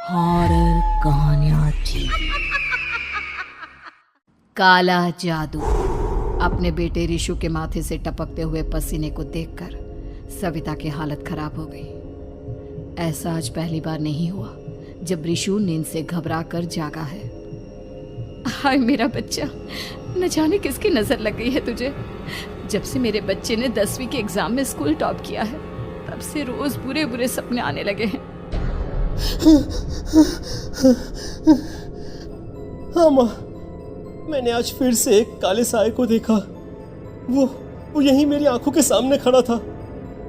Horror कहानियां थी। काला जादू। अपने बेटे रिशु के माथे से टपकते हुए पसीने को देखकर सविता की हालत खराब हो गई। ऐसा आज पहली बार नहीं हुआ जब रिशु नींद से घबरा कर जागा है। हाय मेरा बच्चा, न जाने किसकी नजर लग गई है तुझे। जब से मेरे बच्चे ने 10वीं के एग्जाम में स्कूल टॉप किया है तब से रोज बुरे बुरे सपने आने लगे हैं। हाँ माँ, मैंने आज फिर से एक काले साए को देखा। वो यहीं मेरी आंखों के सामने खड़ा था।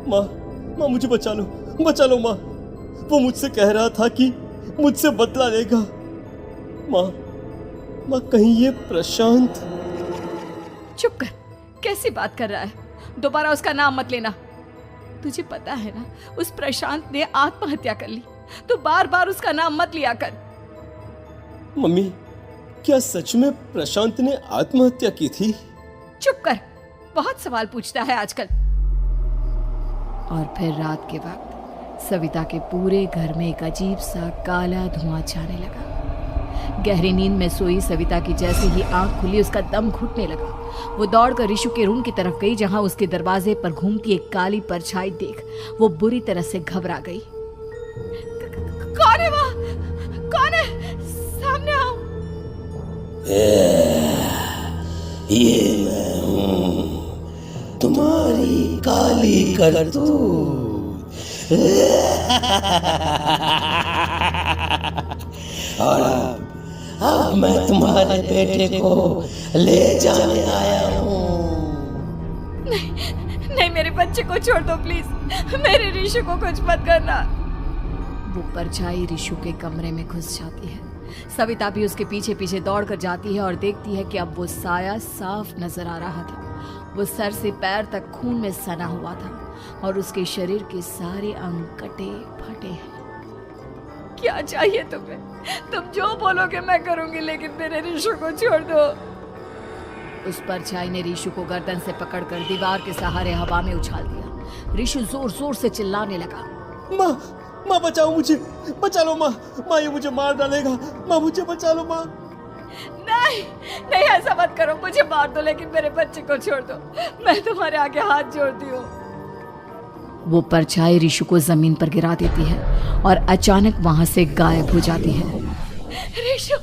माँ मुझे बचा लो माँ। वो मुझसे कह रहा था कि मुझसे बदला लेगा। माँ कहीं ये प्रशांत। चुप कर, कैसी बात कर रहा है? दोबारा उसका नाम मत लेना। तुझे पता है ना, उस प्रशांत ने आत्महत्या कर ली, तो बार बार उसका नाम मत लिया कर। मम्मी, क्या सच में प्रशांत ने आत्महत्या की थी? चुप कर, बहुत सवाल पूछता है आजकल। और फिर रात के वक्त सविता के पूरे घर में एक अजीब सा काला धुआं छाने लगा। गहरी नींद में सोई सविता की जैसे ही आंख खुली उसका दम घुटने लगा। वो दौड़कर रिशु के रूम की तरफ गई जहां उसके दरवाजे पर घूमती एक काली परछाई देख वो बुरी तरह से घबरा गई। कौन है वहाँ? कौन है? सामने आओ। ये मैं हूँ, तुम्हारी काली करतूत। और अब मैं तुम्हारे बेटे को ले जाने आया हूँ। नहीं, मेरे बच्चे को छोड़ दो प्लीज। मेरे रिशु को कुछ मत करना। वो परछाई रिशु के कमरे में घुस जाती है। सविता भी उसके पीछे पीछे दौड़कर जाती है और देखती है कि अब वो साया साफ नजर आ रहा था। वो सर से पैर तक खून में सना हुआ था और उसके शरीर के सारे अंग कटे फटे हैं। क्या चाहिए तुम्हें? तुम जो बोलोगे मैं करूंगी, लेकिन मेरे रिशु को छोड़ दो। उस परछाई ने रिशु को गर्दन से पकड़कर दीवार के सहारे हवा में उछाल दिया। रिशु जोर जोर से चिल्लाने लगा। माँ बचाओ मुझे, बचा लो माँ। ये मुझे मार डालेगा। माँ मुझे बचा लो माँ। नहीं ऐसा मत करो। मुझे मार दो लेकिन मेरे बच्चे को छोड़ दो। मैं तुम्हारे आगे हाथ जोड़ती हूँ। वो परछाई रिशु को जमीन पर गिरा देती है और अचानक वहां से गायब हो जाती है। रिशु,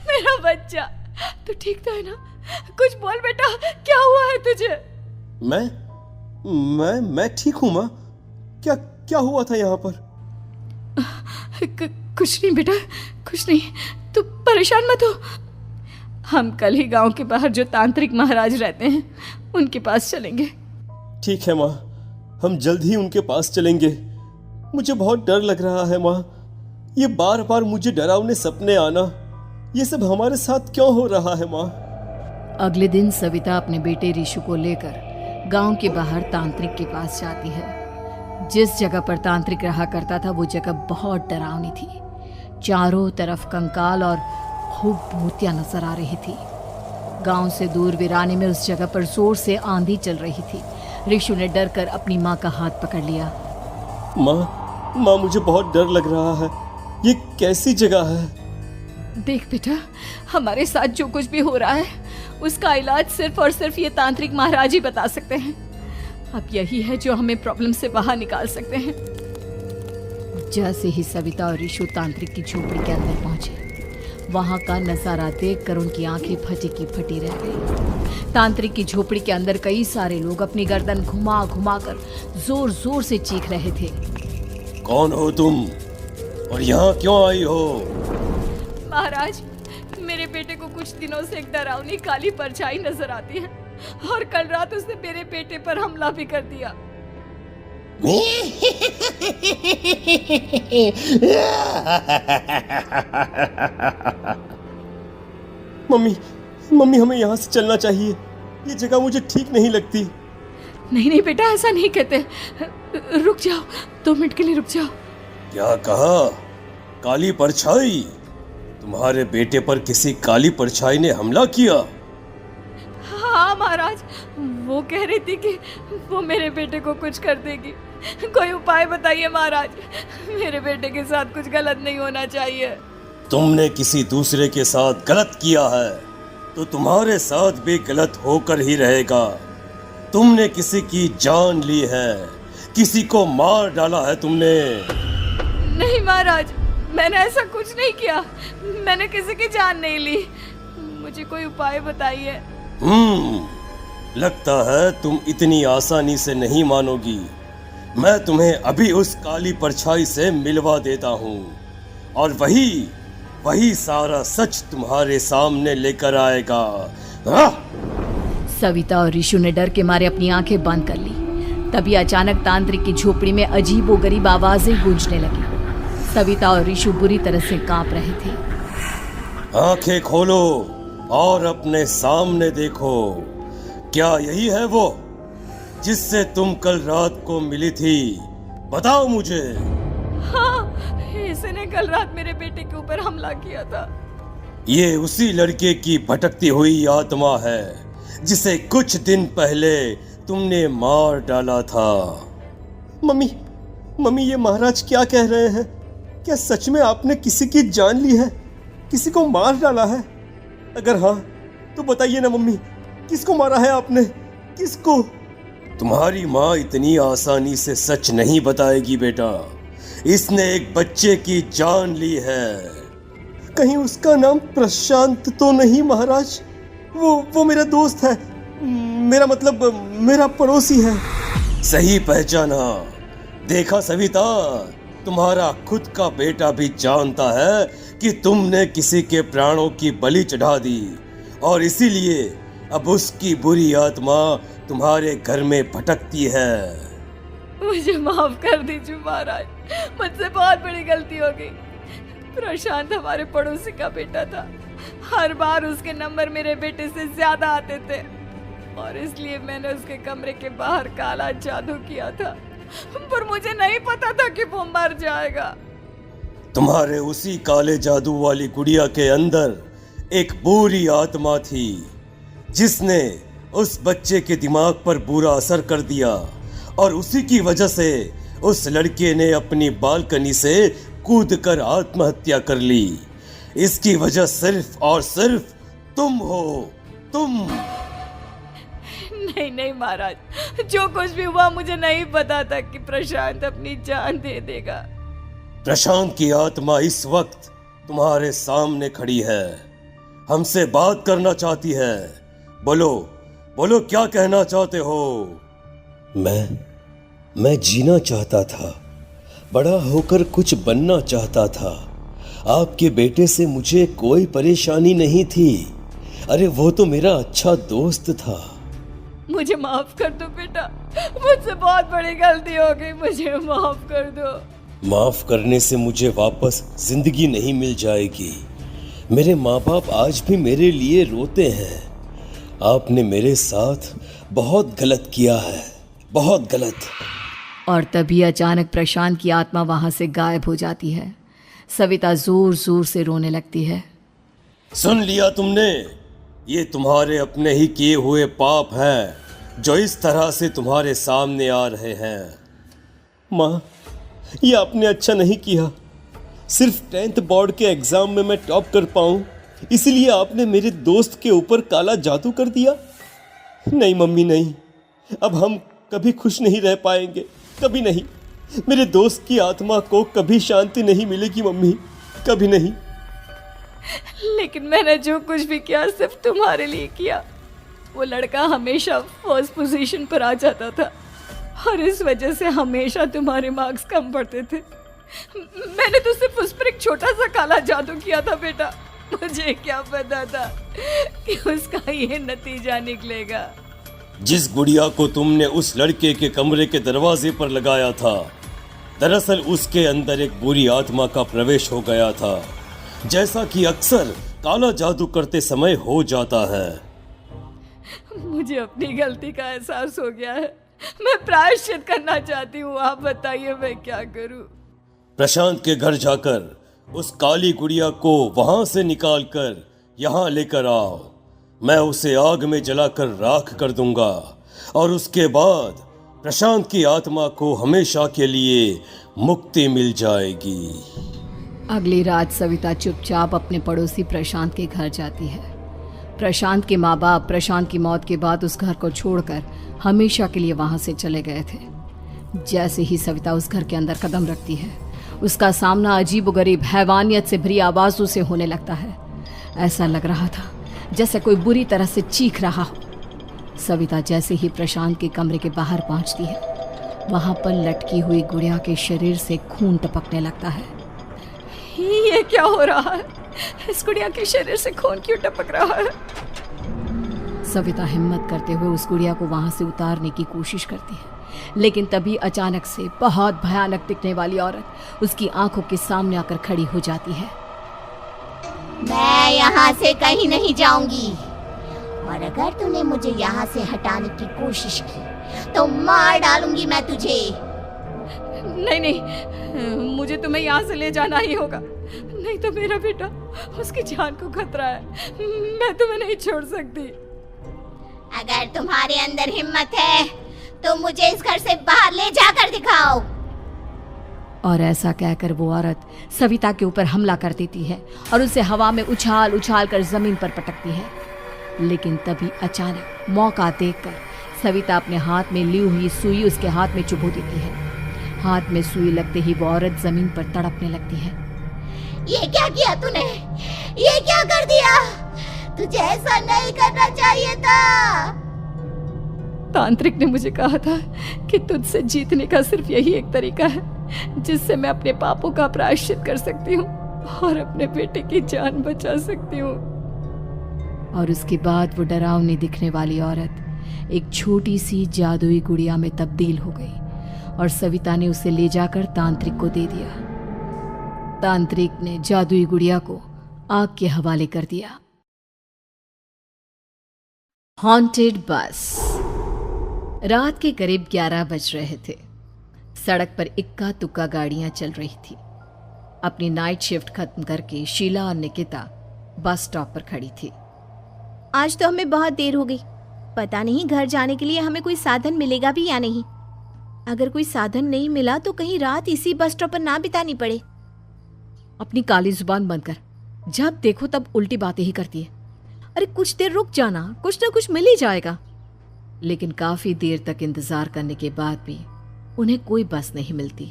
मेरा बच्चा, तू ठीक तो है ना? कुछ बोल बेटा, क्या हुआ है तुझे? मैं ठीक हूँ माँ। क्या हुआ था यहाँ पर? कुछ नहीं बेटा, कुछ नहीं। तू परेशान मत हो। हम कल ही गांव के बाहर जो तांत्रिक महाराज रहते हैं उनके पास चलेंगे। ठीक है माँ, हम जल्द ही उनके पास चलेंगे। मुझे बहुत डर लग रहा है माँ। ये बार बार मुझे डरावने सपने आना, ये सब हमारे साथ क्यों हो रहा है माँ? अगले दिन सविता अपने बेटे रिशु को लेकर गांव के बाहर तांत्रिक के पास जाती है। जिस जगह पर तांत्रिक रहा करता था वो जगह बहुत डरावनी थी। चारों तरफ कंकाल और खूब भूतियां नजर आ रही थी। गांव से दूर वीराने में उस जगह पर जोर से आंधी चल रही थी। रिशु ने डर कर अपनी माँ का हाथ पकड़ लिया। माँ मुझे बहुत डर लग रहा है। ये कैसी जगह है? देख बेटा, हमारे साथ जो कुछ भी हो रहा है उसका इलाज सिर्फ और सिर्फ ये तांत्रिक महाराज ही बता सकते हैं। अब यही है जो हमें प्रॉब्लम से बाहर निकाल सकते हैं। जैसे ही सविता और रिशु तांत्रिक की झोपड़ी के अंदर पहुंचे, वहां का नजारा देखकर उनकी आंखें फटी की फटी रह गई। तांत्रिक की झोपड़ी के अंदर कई सारे लोग अपनी गर्दन घुमा घुमा कर जोर जोर से चीख रहे थे। कौन हो तुम और यहाँ क्यों आई हो? महाराज, मेरे बेटे को कुछ दिनों से एक डरावनी काली परछाई नजर आती है और कल रात उसने मेरे बेटे पर हमला भी कर दिया। मम्मी हमें यहाँ से चलना चाहिए। ये जगह मुझे ठीक नहीं लगती। नहीं बेटा, ऐसा नहीं कहते। रुक जाओ, 2 मिनट के लिए रुक जाओ। क्या कहा? काली परछाई? तुम्हारे बेटे पर किसी काली परछाई ने हमला किया? हाँ महाराज, वो कह रही थी कि वो मेरे बेटे को कुछ कर देगी, कोई उपाय बताइए महाराज। मेरे बेटे के साथ कुछ गलत नहीं होना चाहिए। तुमने किसी दूसरे के साथ गलत किया है तो तुम्हारे साथ भी गलत होकर ही रहेगा। तुमने किसी की जान ली है, किसी को मार डाला है तुमने। नहीं महाराज, मैंने ऐसा कुछ नहीं किया। मैंने किसी की जान नहीं ली। मुझे कोई उपाय बताइए। लगता है तुम इतनी आसानी से नहीं मानोगी। मैं तुम्हें अभी उस काली परछाई से मिलवा देता हूँ और वही सारा सच तुम्हारे सामने लेकर आएगा। सविता और ऋषु ने डर के मारे अपनी आंखें बंद कर ली। तभी अचानक तांत्रिक की झोपड़ी में अजीबोगरीब आवाजें गूंजने लगी। सविता और ऋषु बुरी तरह से कांप रहे थे। आंखें खोलो और अपने सामने देखो। क्या यही है वो जिससे तुम कल रात को मिली थी? बताओ मुझे। हाँ, इसने कल रात मेरे बेटे के ऊपर हमला किया था। ये उसी लड़के की भटकती हुई आत्मा है जिसे कुछ दिन पहले तुमने मार डाला था। मम्मी ये महाराज क्या कह रहे हैं? क्या सच में आपने किसी की जान ली है, किसी को मार डाला है? अगर हाँ तो बताइए ना मम्मी, किसको मारा है आपने? किसको? तुम्हारी माँ इतनी आसानी से सच नहीं बताएगी बेटा। इसने एक बच्चे की जान ली है। कहीं उसका नाम प्रशांत तो नहीं महाराज? वो मेरा दोस्त है, मेरा मतलब मेरा पड़ोसी है। सही पहचाना। देखा सविता, तुम्हारा खुद का बेटा भी जानता है कि तुमने किसी के प्राणों की बलि चढ़ा दी और इसीलिए अब उसकी बुरी आत्मा तुम्हारे घर में भटकती है। मुझे माफ कर दीजिए महाराज, मुझसे बहुत बड़ी गलती हो गई। प्रशांत हमारे पड़ोसी का बेटा था। हर बार उसके नंबर मेरे बेटे से ज्यादा आते थे और इसलिए मैंने उसके कमरे के बाहर काला जादू किया था, पर मुझे नहीं पता था कि वो मर जाएगा। तुम्हारे उसी काले जादू वाली गुड़िया के अंदर एक बुरी आत्मा थी जिसने उस बच्चे के दिमाग पर बुरा असर कर दिया और उसी की वजह से उस लड़के ने अपनी बालकनी से कूदकर आत्महत्या कर ली। इसकी वजह सिर्फ और सिर्फ तुम हो, तुम। नहीं महाराज, जो कुछ भी हुआ मुझे नहीं पता था कि प्रशांत अपनी जान दे देगा। प्रशांत की आत्मा इस वक्त तुम्हारे सामने खड़ी है, हमसे बात करना चाहती है। बोलो क्या कहना चाहते हो? मैं जीना चाहता था, बड़ा होकर कुछ बनना चाहता था। आपके बेटे से मुझे कोई परेशानी नहीं थी। अरे वो तो मेरा अच्छा दोस्त था। मुझे माफ कर दो बेटा, मुझसे बहुत बड़ी गलती हो गई, मुझे माफ कर दो। माफ करने से मुझे वापस जिंदगी नहीं मिल जाएगी। मेरे माँ बाप आज भी मेरे लिए रोते हैं। आपने मेरे साथ बहुत गलत किया है, बहुत गलत। और तभी अचानक प्रशांत की आत्मा वहां से गायब हो जाती है। सविता जोर जोर से रोने लगती है। सुन लिया तुमने? ये तुम्हारे अपने ही किए हुए पाप हैं जो इस तरह से तुम्हारे सामने आ रहे हैं। माँ, ये आपने अच्छा नहीं किया। सिर्फ 10th बोर्ड के एग्जाम में मैं टॉप कर पाऊं, इसलिए आपने मेरे दोस्त के ऊपर काला जादू कर दिया। नहीं मम्मी नहीं, अब हम कभी खुश नहीं रह पाएंगे, कभी नहीं। मेरे दोस्त की आत्मा को कभी शांति नहीं मिलेगी मम्मी, कभी नहीं। लेकिन मैंने जो कुछ भी किया सिर्फ तुम्हारे लिए किया। वो लड़का हमेशा फर्स्ट पोजीशन पर आ जाता था और इस वजह से हमेशा तुम्हारे मार्क्स कम पड़ते थे। मैंने तो सिर्फ उस पर एक छोटा सा काला जादू किया था बेटा। मुझे क्या पता था कि उसका ये नतीजा निकलेगा। जिस गुड़िया को तुमने उस लड़के के कमरे के दरवाजे पर लगाया था, दरअसल उसके अंदर एक बुरी आत्मा का प्रवेश हो गया था, जैसा कि अक्सर काला जादू करते समय हो जाता है। मुझे अपनी गलती का एहसास हो गया है। मैं प्रायश्चित करना चाहती हूँ, आप बताइए मैं क्या करूँ? प्रशांत के घर जाकर उस काली गुड़िया को वहां से निकालकर यहाँ लेकर आओ। मैं उसे आग में जलाकर राख कर दूंगा और उसके बाद प्रशांत की आत्मा को हमेशा के लिए मुक्ति मिल जाएगी। अगली रात सविता चुपचाप अपने पड़ोसी प्रशांत के घर जाती है। प्रशांत के माँ बाप प्रशांत की मौत के बाद उस घर को छोड़कर हमेशा के लिए वहां से चले गए थे। जैसे ही सविता उस घर के अंदर कदम रखती है, उसका सामना अजीबोगरीब हैवानियत से भरी आवाजों से होने लगता है। ऐसा लग रहा था जैसे कोई बुरी तरह से चीख रहा हो। सविता जैसे ही प्रशांत के कमरे के बाहर पहुंचती है, वहां पर लटकी हुई गुड़िया के शरीर से खून टपकने लगता है। ये क्या हो रहा है? इस गुड़िया के शरीर से खून क्यों टपक रहा है? सविता हिम्मत करते हुए उस गुड़िया को वहां से उतारने की कोशिश करती है, लेकिन तभी अचानक से बहुत भयानक दिखने वाली औरत उसकी आंखों के सामने आकर खड़ी हो जाती है। मैं यहाँ से कहीं नहीं जाऊंगी, और अगर तूने मुझे यहाँ से हटाने की कोशिश की तो मार डालूंगी मैं तुझे। नहीं नहीं, मुझे तुम्हें यहाँ से ले जाना ही होगा, नहीं तो मेरा बेटा, उसकी जान को खतरा है। मैं तुम्हें नहीं छोड़ सकती। अगर तुम्हारे अंदर हिम्मत है तो मुझे इस घर से बाहर ले जाकर दिखाओ। और ऐसा कहकर वो औरत सविता के ऊपर हमला कर देती है और उसे हवा में उछाल उछाल कर जमीन पर पटकती है। लेकिन तभी अचानक मौका देखकर सविता अपने हाथ में ली हुई सुई उसके हाथ में चुभो देती है। हाथ में सुई लगते ही वो औरत जमीन पर तड़पने लगती है। ये क्या किया तूने? ये क्या कर दिया? तुझे ऐसा नहीं करना चाहिए था। तांत्रिक ने मुझे कहा था कि तुझसे जीतने का सिर्फ यही एक तरीका है जिससे मैं अपने पापों का प्रायश्चित कर सकती हूँ और अपने बेटे की जान बचा सकती हूँ। और उसके बाद वो डरावनी दिखने वाली औरत एक छोटी सी जादुई गुड़िया में तब्दील हो गई और सविता ने उसे ले जाकर तांत्रिक को दे दिया। तांत्रिक ने जादुई गुड़िया को आग के हवाले कर दिया। हॉन्टेड बस। रात के करीब 11 बज रहे थे। सड़क पर इक्का तुक्का गाड़ियां चल रही थी। अपनी नाइट शिफ्ट खत्म करके शीला और निकिता बस स्टॉप पर खड़ी थी। आज तो हमें बहुत देर हो गई, पता नहीं घर जाने के लिए हमें कोई साधन मिलेगा भी या नहीं। अगर कोई साधन नहीं मिला तो कहीं रात इसी बस स्टॉप पर ना बितानी पड़े। अपनी काली जुबान बंद कर, जब देखो तब उल्टी बातें ही करती है। अरे कुछ देर रुक जाना, कुछ ना कुछ मिल ही जाएगा। लेकिन काफी देर तक इंतजार करने के बाद भी उन्हें कोई बस नहीं मिलती।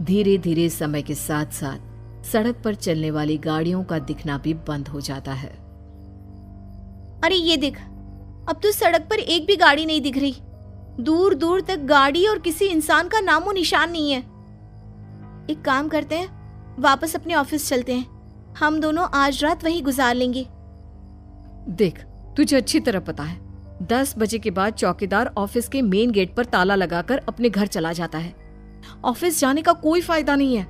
धीरे धीरे समय के साथ साथ सड़क पर चलने वाली गाड़ियों का दिखना भी बंद हो जाता है। अरे ये देख, अब तो सड़क पर एक भी गाड़ी नहीं दिख रही। दूर दूर तक गाड़ी और किसी इंसान का नामो निशान नहीं है। एक काम करते हैं, वापस अपने ऑफिस चलते हैं। हम दोनों आज रात वहीं गुजार लेंगे। देख, तुझे अच्छी तरह पता है 10 बजे के बाद चौकीदार ऑफिस के मेन गेट पर ताला लगाकर अपने घर चला जाता है। ऑफिस जाने का कोई फायदा नहीं है।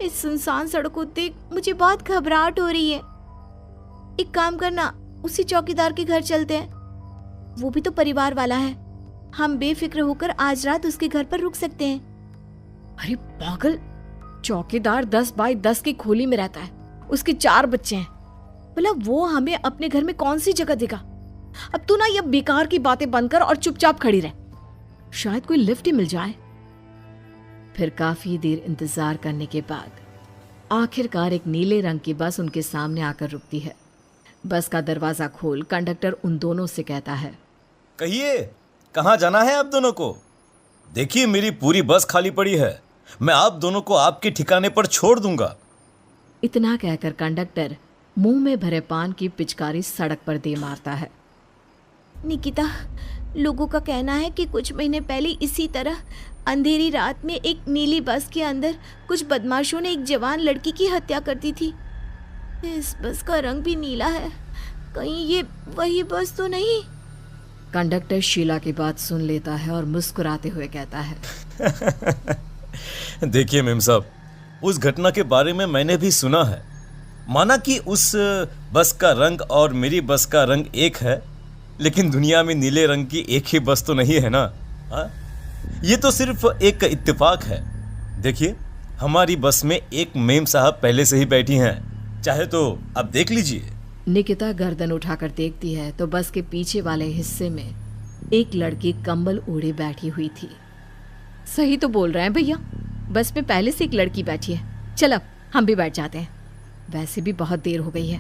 इस सुनसान सड़क को देख मुझे बहुत घबराहट हो रही है। एक काम करना, उसी चौकीदार के घर चलते हैं। वो भी तो परिवार वाला है। हम बेफिक्र होकर आज रात उसके घर पर रुक सकते हैं। अरे पागल, चौकीदार 10 बाई 10 की खोली में रहता है। उसके 4 बच्चे हैं। भला वो हमें अपने घर में कौन सी जगह देगा? अब तू ना ये बेकार की बातें बंद कर और चुपचाप खड़ी रह, शायद कोई लिफ्ट ही मिल जाए। फिर काफी देर इंतजार करने के बाद आखिरकार एक नीले रंग की बस उनके सामने आकर रुकती है। बस का दरवाजा खोल कंडक्टर उन दोनों से कहता है, कहिए कहाँ जाना है आप दोनों को? देखिए मेरी पूरी बस खाली पड़ी है, मैं आप दोनों को आपके ठिकाने पर छोड़ दूंगा। इतना कहकर कंडक्टर मुंह में भरे पान की पिचकारी सड़क पर दे मारता है। निकिता, लोगों का कहना है कि कुछ महीने पहले इसी तरह अंधेरी रात में एक नीली बस के अंदर कुछ बदमाशों ने एक जवान लड़की की हत्या कर दी थी। इस बस का रंग भी नीला है। कहीं ये वही बस तो नहीं? कंडक्टर शीला की बात सुन लेता है और मुस्कुराते हुए कहता है, देखिए मेम साहब, उस घटना के बारे में मैंने भी सुना है। माना कि उस बस का रंग और मेरी बस का रंग एक है, लेकिन दुनिया में नीले रंग की एक ही बस तो नहीं है ना। हाँ, ये तो सिर्फ एक इत्तेफाक है। देखिए हमारी बस में एक मेम साहब पहले से ही बैठी हैं, चाहे तो आप देख लीजिए। निकिता गर्दन उठाकर देखती है तो बस के पीछे वाले हिस्से में एक लड़की कंबल ओढ़े बैठी हुई थी। सही तो बोल रहे हैं भैया, बस में पहले से एक लड़की बैठी है। चल अब हम भी बैठ जाते हैं, वैसे भी बहुत देर हो गई है।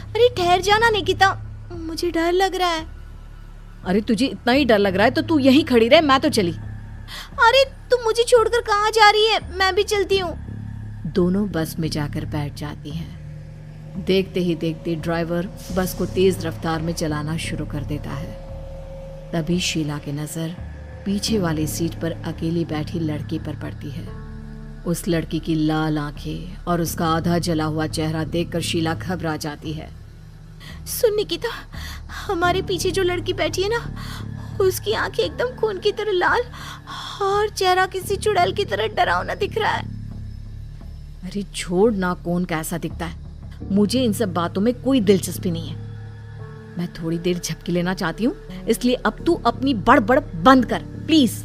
अरे ठहर जाना निकिता, मुझे डर लग रहा है। अरे तुझे इतना ही डर लग रहा है तो तू यहीं खड़ी रहे, मैं तो चली। अरे तुम मुझे छोड़कर कहाँ जा रही है? मैं भी चलती हूँ। दोनों बस में जाकर बैठ जाती हैं। देखते ही देखते ड्राइवर बस को तेज रफ्तार में चलाना शुरू कर देता है। तभी शीला की नजर पीछे वाली सीट पर अकेली बैठी लड़की पर पड़ती है। उस लड़की की लाल आंखें और उसका आधा जला हुआ चेहरा देखकर शीला घबरा जाती है। सुन निकिता, हमारे पीछे जो लड़की बैठी है ना, उसकी आंखें एकदम खून की तरह लाल और चेहरा किसी चुड़ैल की तरह डरावना दिख रहा है। अरे छोड़ ना, कौन कैसा दिखता है, मुझे इन सब बातों में कोई दिलचस्पी नहीं है। मैं थोड़ी देर झपकी लेना चाहती हूँ, इसलिए अब तू अपनी बड़बड़ बंद कर प्लीज।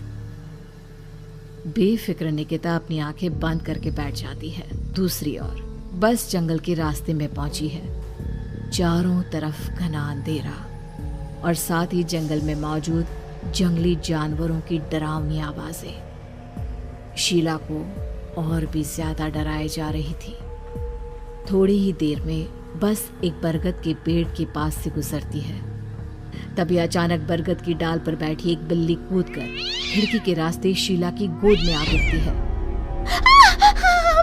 बेफिक्र निकिता अपनी आंखें बंद करके बैठ जाती है। दूसरी ओर बस जंगल के रास्ते में पहुंची है। चारों तरफ घना अंधेरा और साथ ही जंगल में मौजूद जंगली जानवरों की डरावनी आवाजें शीला को और भी ज्यादा डराए जा रही थी। थोड़ी ही देर में बस एक बरगद के पेड़ के पास से गुजरती है। तभी अचानक बरगद की डाल पर बैठी एक बिल्ली कूदकर खिड़की के रास्ते शीला की गोद में आ गिरती है।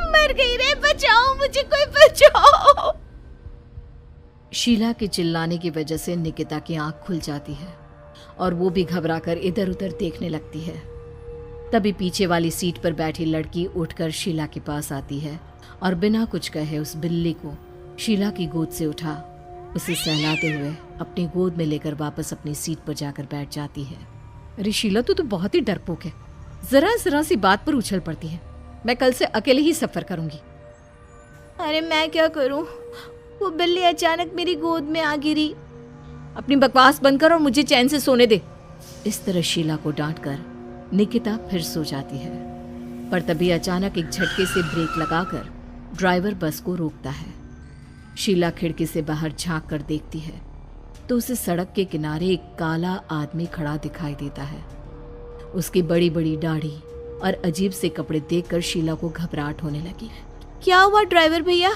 मर गई रे, बचाओ मुझे, कोई बचाओ। शीला के चिल्लाने की वजह से निकिता की आंख खुल जाती है और वो भी घबराकर इधर उधर देखने लगती है। तभी पीछे वाली सीट पर बैठी लड़की उठकर शीला के पास आती है और बिना कुछ कहे उस बिल्ली को शीला की गोद से उठा उसे सहलाते हुए अपनी गोद में लेकर वापस अपनी सीट पर जाकर बैठ जाती है। अरे शीला, तू तो बहुत ही डरपोक है, जरा जरा सी बात पर उछल पड़ती है। मैं कल से अकेले ही सफर करूंगी। अरे मैं क्या करूं, वो बिल्ली अचानक मेरी गोद में आ गिरी। अपनी बकवास बंद कर और मुझे चैन से सोने दे। इस तरह शीला को डांटकर निकिता फिर सो जाती है, पर तभी अचानक एक झटके से ब्रेक लगाकर ड्राइवर बस को रोकता है। शीला खिड़की से बाहर झांक कर देखती है तो उसे सड़क के किनारे एक काला आदमी खड़ा दिखाई देता है। उसकी बड़ी बड़ी दाढ़ी और अजीब से कपड़े देखकर शीला को घबराहट होने लगी। क्या हुआ ड्राइवर भैया,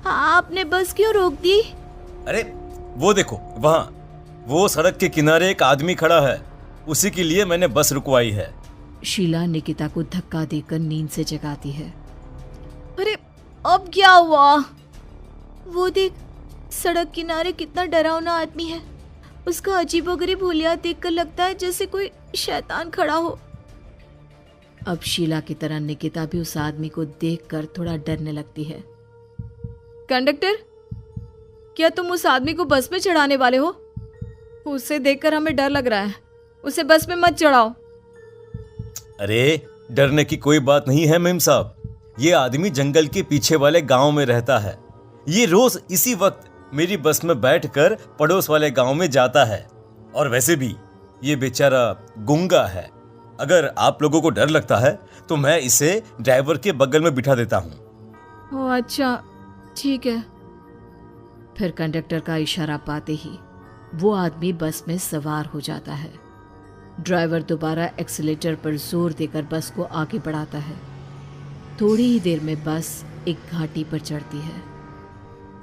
आपने बस क्यों रोक दी? अरे वो देखो, वहाँ वो सड़क के किनारे एक आदमी खड़ा है, उसी के लिए मैंने बस रुकवाई है। शीला निकिता को धक्का देकर नींद से जगाती है। अरे अब क्या हुआ? वो देख, सड़क किनारे कितना डरावना आदमी है। उसका अजीबोगरीब हुलिया देखकर लगता है जैसे कोई शैतान खड़ा हो। अब शीला की तरह निकिता भी उस आदमी को देखकर थोड़ा डरने लगती है। कंडक्टर, क्या तुम उस आदमी को बस में चढ़ाने वाले हो? उसे देखकर हमें डर लग रहा है, उसे बस में मत चढ़ाओ। अरे डरने की कोई बात नहीं है मेम साहब, ये आदमी जंगल के पीछे वाले गांव में रहता है। ये रोज इसी वक्त मेरी बस में बैठकर पड़ोस वाले गांव में जाता है, और वैसे भी ये बेचारा गूंगा है। अगर आप लोगों को डर लगता है तो मैं इसे ड्राइवर के बगल में बिठा देता हूँ। ओह अच्छा, ठीक है। फिर कंडक्टर का इशारा पाते ही वो आदमी बस में सवार हो जाता है। ड्राइवर दोबारा एक्सीलेटर पर जोर देकर बस को आगे बढ़ाता है। थोड़ी ही देर में बस एक घाटी पर चढ़ती है।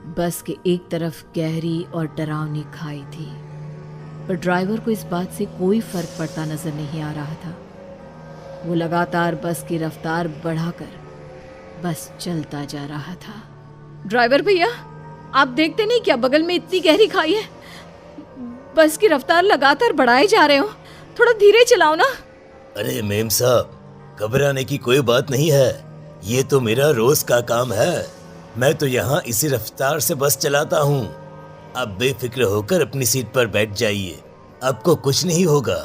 बस के एक तरफ गहरी और डरावनी खाई थी, पर ड्राइवर को इस बात से कोई फर्क पड़ता नजर नहीं आ रहा था। वो लगातार बस की रफ्तार बढ़ाकर बस चलता जा रहा था। ड्राइवर भैया, आप देखते नहीं क्या बगल में इतनी गहरी खाई है? बस की रफ्तार लगातार बढ़ाए जा रहे हो, थोड़ा धीरे चलाओ ना। अरे मेम साहब, घबराने की कोई बात नहीं है, ये तो मेरा रोज का काम है। मैं तो यहाँ इसी रफ्तार से बस चलाता हूँ। आप बेफिक्र होकर अपनी सीट पर बैठ जाइए, आपको कुछ नहीं होगा।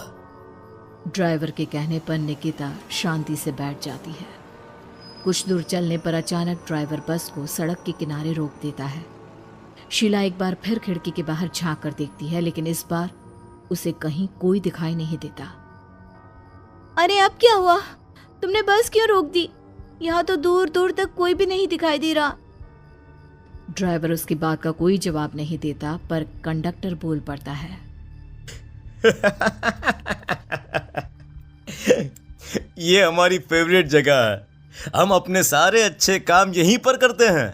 ड्राइवर के कहने पर निकिता शांति से बैठ जाती है। कुछ दूर चलने पर अचानक ड्राइवर बस को सड़क के किनारे रोक देता है। शीला एक बार फिर खिड़की के बाहर झांक कर देखती है, लेकिन इस बार उसे कहीं कोई दिखाई नहीं देता। अरे अब क्या हुआ? तुमने बस क्यों रोक दी? यहाँ तो दूर दूर तक कोई भी नहीं दिखाई दे रहा। ड्राइवर उसकी बात का कोई जवाब नहीं देता, पर कंडक्टर बोल पड़ता है। ये हमारी फेवरेट जगह है। हम अपने सारे अच्छे काम यहीं पर करते हैं।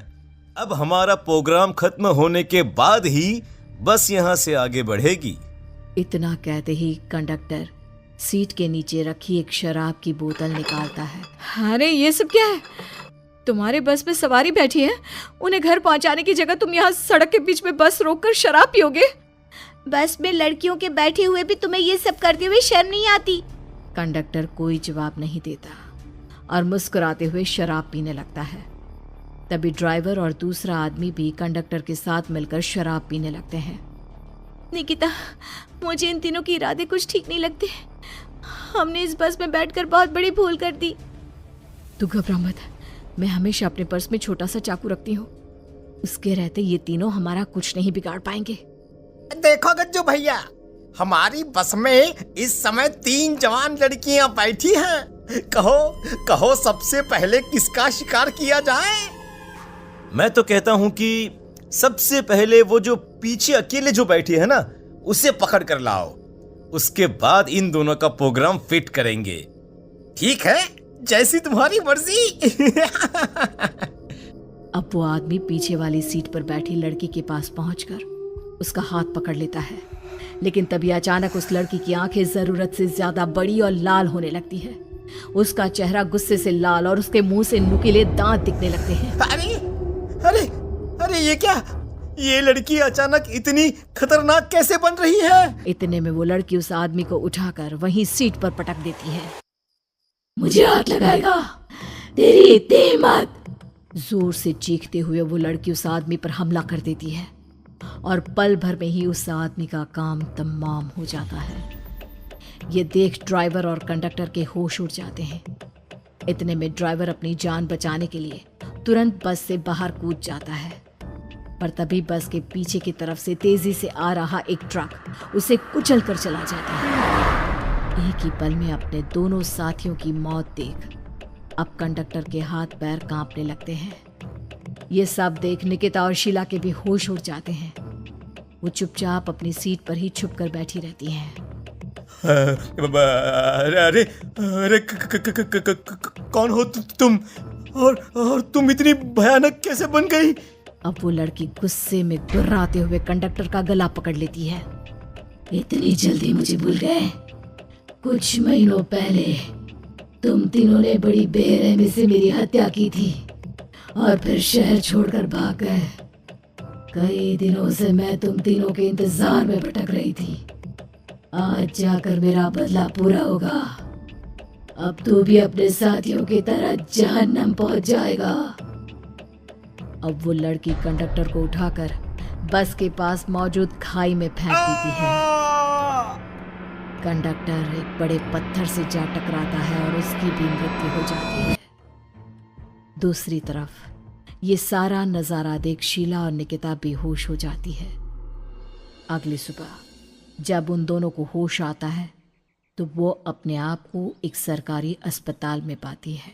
अब हमारा प्रोग्राम खत्म होने के बाद ही बस यहाँ से आगे बढ़ेगी। इतना कहते ही कंडक्टर सीट के नीचे रखी एक शराब की बोतल निकालता है। अरे ये सब क्या है? तुम्हारे बस में सवारी बैठी है, उन्हें घर पहुंचाने की जगह तुम यहाँ सड़क के बीच में बस रोककर शराब पियोगे? बस में लड़कियों के बैठे हुए भी तुम्हें ये सब करते हुए शर्म नहीं आती? कंडक्टर कोई जवाब नहीं देता और मुस्कुराते हुए शराब पीने लगता है। तभी ड्राइवर और दूसरा आदमी भी कंडक्टर के साथ मिलकर शराब पीने लगते हैं। निकिता, मुझे इन तीनों के इरादे कुछ ठीक नहीं लगते। हमने इस बस में बैठकर बहुत बड़ी भूल कर दी। तू घबरा मत, मैं हमेशा अपने पर्स में छोटा सा चाकू रखती हूँ। उसके रहते ये तीनों हमारा कुछ नहीं बिगाड़ पाएंगे। देखो गज्जू भैया, हमारी बस में इस समय 3 जवान लड़कियां बैठी हैं। कहो कहो सबसे पहले किसका शिकार किया जाए? मैं तो कहता हूँ कि सबसे पहले वो जो पीछे अकेले जो बैठी है ना, उसे पकड़ कर लाओ। उसके बाद इन दोनों का प्रोग्राम फिट करेंगे। ठीक है, जैसी तुम्हारी मर्जी। अब वो आदमी पीछे वाली सीट पर बैठी लड़की के पास पहुंचकर उसका हाथ पकड़ लेता है, लेकिन तभी अचानक उस लड़की की आंखें जरूरत से ज्यादा बड़ी और लाल होने लगती है। उसका चेहरा गुस्से से लाल और उसके मुंह से नुकीले दांत दिखने लगते हैं। अरे अरे अरे, ये क्या? ये लड़की अचानक इतनी खतरनाक कैसे बन रही है? इतने में वो लड़की उस आदमी को उठाकर वहीं सीट पर पटक देती है। मुझे हाथ लगाएगा, तेरी इतनी हिम्मत! जोर से चीखते हुए वो लड़की उस आदमी पर हमला कर देती है और पल भर में ही उस आदमी का काम तमाम हो जाता है। ये देख ड्राइवर और कंडक्टर के होश उड़ जाते हैं। इतने में ड्राइवर अपनी जान बचाने के लिए तुरंत बस से बाहर कूद जाता है, पर तभी बस के पीछे की तरफ से तेजी से आ रहा एक ट्रक उसे कुचल कर चला जाता है। एक ही पल में अपने दोनों साथियों की मौत देख अब कंडक्टर के हाथ पैर कांपने लगते हैं। ये सब देख निकिता और शीला के भी होश उड़ जाते हैं। वो चुपचाप अपनी सीट पर ही छुप कर बैठी रहती हैं। अरे अरे अरे, कौन हो तुम? और तुम इतनी भयानक कैसे बन गई? अब वो लड़की गुस्से में गुर्राते हुए कंडक्टर का गला पकड़ लेती है। इतनी जल्दी मुझे भूल गए? कुछ महीनों पहले तुम तीनों ने बड़ी बेरहमी से मेरी हत्या की थी और फिर शहर छोड़कर भाग गए। कई दिनों से मैं तुम तीनों के इंतजार में भटक रही थी। आज जाकर मेरा बदला पूरा होगा। अब तू भी अपने साथियों की तरह जहन्नम पहुंच जाएगा। अब वो लड़की कंडक्टर को उठाकर बस के पास मौजूद खाई में फेंक देती है। कंडक्टर एक बड़े पत्थर से जा टकराता है और उसकी भी मृत्यु हो जाती है। दूसरी तरफ ये सारा नजारा देख शीला और निकिता बेहोश हो जाती है। अगली सुबह जब उन दोनों को होश आता है तो वो अपने आप को एक सरकारी अस्पताल में पाती है।